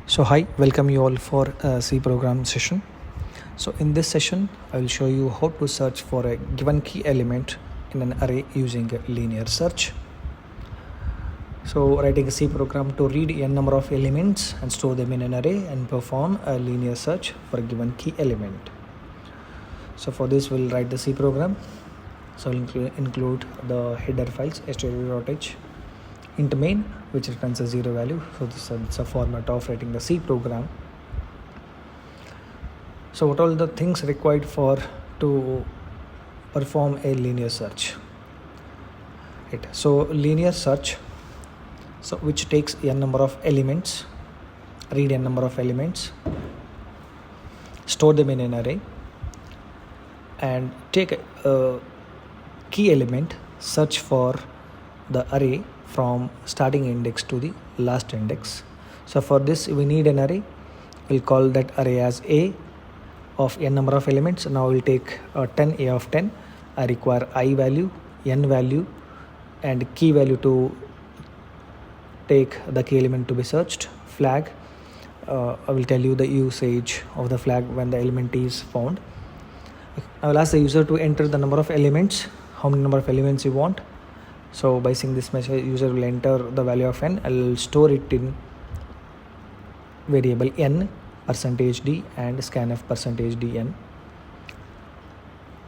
So hi, welcome you all for a C program session. So in this session, I will show you how to search for a given key element in an array using a linear search. So writing a C program to read n number of elements and store them in an array and perform a linear search for a given key element. So for this, we'll write the C program. So we'll include the header files std.h int main, which returns a 0 value. So this is a format of writing the C program. So what all the things required to perform a linear search? Right. So linear search, so which takes n number of elements, read n number of elements, store them in an array, and take a key element, search for the array from starting index to the last index. So for this we need an array. We'll call that array as A of n number of elements. Now we'll take 10 A of 10. I require I value, n value, and key value to take the key element to be searched. Flag, I will tell you the usage of the flag when the element is found. I will ask the user to enter the number of elements, how many number of elements you want. So by seeing this message, user will enter the value of n. I will store it in variable n %d and scanf %dn.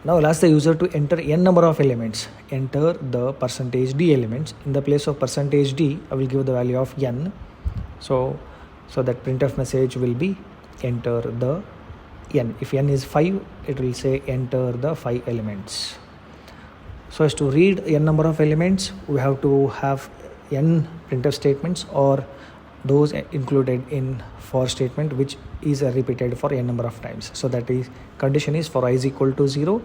Now I'll ask the user to enter n number of elements. Enter the %d elements. In the place of %d, I will give the value of n. So that printf message will be enter the n. If n is 5, it will say enter the 5 elements. So as to read n number of elements, we have to have n printf statements or those included in for statement, which is repeated for n number of times. So that is condition is for I is equal to 0,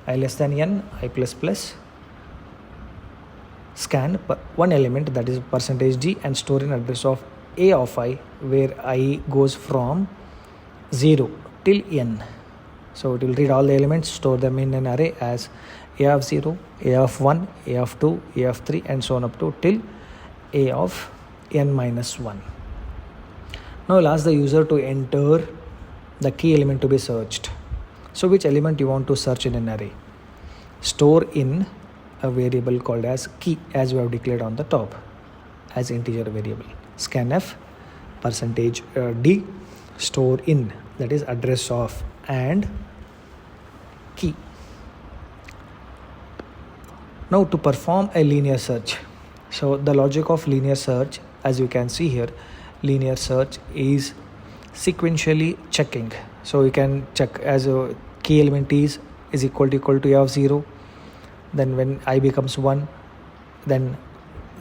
I less than n, I plus plus, scan one element, that is %d, and store an address of A of I, where I goes from 0 till n. So it will read all the elements, store them in an array as A of 0, A of 1, A of 2, A of 3, and so on up to till A of n minus 1. Now I'll ask the user to enter the key element to be searched. So which element you want to search in an array? Store in a variable called as key, as we have declared on the top as integer variable. Scanf %d, store in, that is address of, and key. Now to perform a linear search. So the logic of linear search, as you can see here, linear search is sequentially checking. So you can check as a key element is equal to A of 0. Then when I becomes 1, then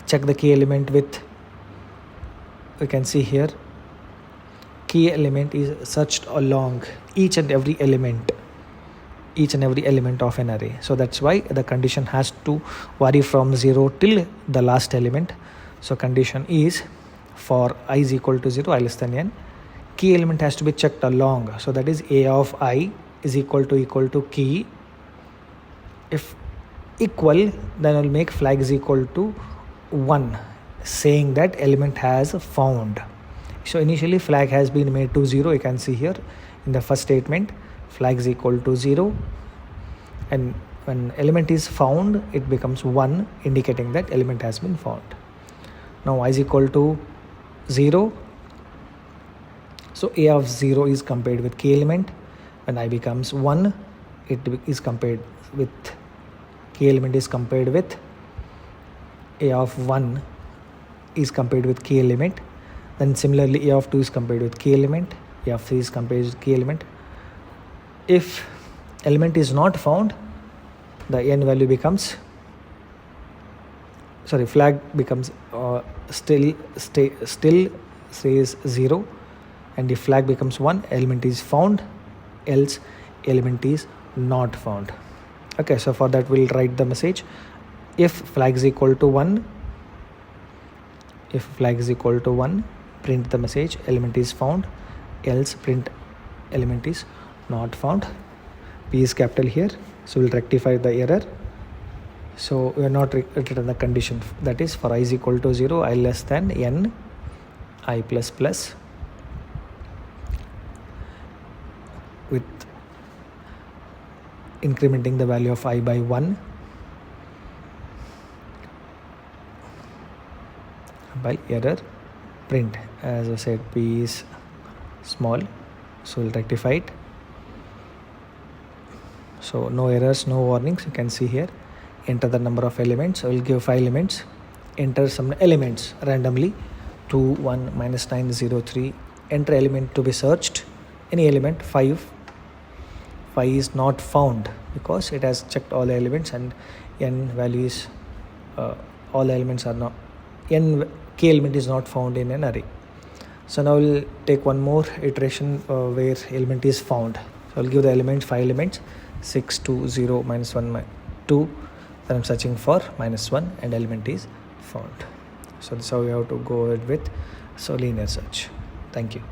check the key element with, you can see here, key element is searched along each and every element of an array. So that's why the condition has to vary from 0 till the last element. So condition is for I is equal to 0, I less than n, key element has to be checked along. So that is A of I is equal to key. If equal, then I'll make flag is equal to 1, saying that element has found. So initially flag has been made to 0. You can see here in the first statement, flag is equal to 0, and when element is found, it becomes 1, indicating that element has been found. Now I is equal to 0. So A of 0 is compared with key element. When I becomes 1, it is compared with key element is compared with A of 1 is compared with key element. Then similarly A of 2 is compared with key element. A of 3 is compared with key element. If element is not found, the n value becomes, flag becomes still says 0, and if flag becomes 1, element is found, else element is not found. Okay, so for that we'll write the message. If flag is equal to 1, print the message element is found, else print element is not found. P is capital here, so we'll rectify the error. So we are not written the condition, that is for I is equal to 0, I less than n, I plus plus, incrementing the value of I by 1 by error print. As I said, p is small, so we'll rectify it. So no errors, no warnings. You can see here, enter the number of elements. I will give 5 elements, enter some elements randomly, 2 1 minus 9 0 3. Enter element to be searched, any element. 5 is not found because it has checked all elements, and n value is all elements are not, n k element is not found in an array. So now we'll take one more iteration where element is found. So I'll give the elements, 5 elements, 6 2 0 minus 1 2. Then I'm searching for -1 and element is found. So this is how we have to go ahead with linear search. Thank you.